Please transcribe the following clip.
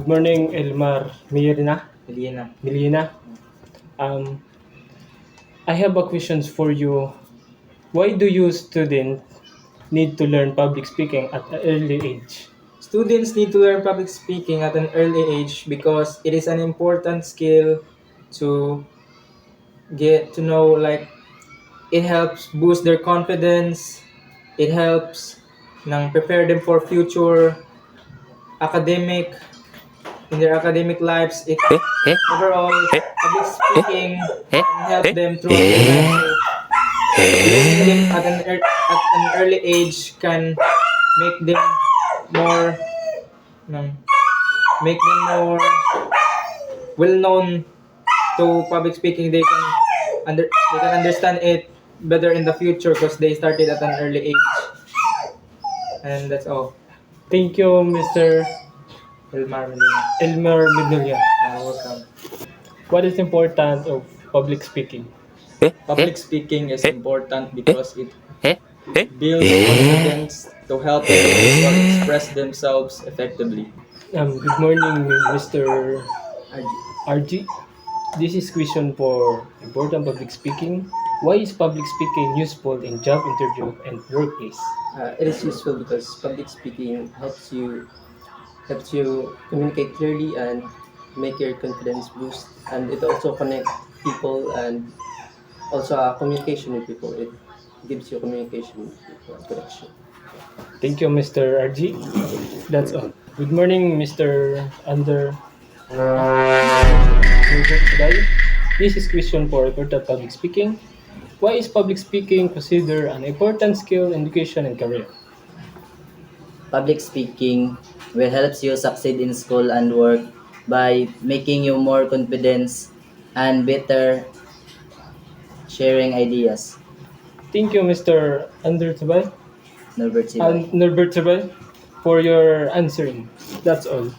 Good morning, Elmar Mirna, Elena. Milina. Um, I have a questions for you. Why do you students need to learn public speaking at an early age? Students need to learn public speaking at an early age because it is an important skill to get to know. Like, it helps boost their confidence. It helps nang prepare them for future academic in their academic lives. It overall public speaking can help them throughout their life. So learning it at an early age can make them more nang make them more well known to public speaking. They can understand it better in the future because they started at an early age. And that's all. Thank you, Mr. Elmar Medina. Elmer Medulya. Welcome. What is important of public speaking? Public speaking is important because it builds confidence to help people express themselves effectively. Good morning, Mr. And RG. This is question for important public speaking. Why is public speaking useful in job interview and workplace? It is useful because public speaking helps you communicate clearly and make your confidence boost, and it also connect people and also communication with people. It gives you communication with people and connection. Thank you, Mr. RG. That's all. Good morning, Mr. Under. Today, this is question for important public speaking. Why is public speaking considered an important skill in education and career? Public speaking will help you succeed in school and work by making you more confident and better sharing ideas. Thank you, Mr. Under Norbert Sibay. and Norbert Tabay, for your answering. That's all.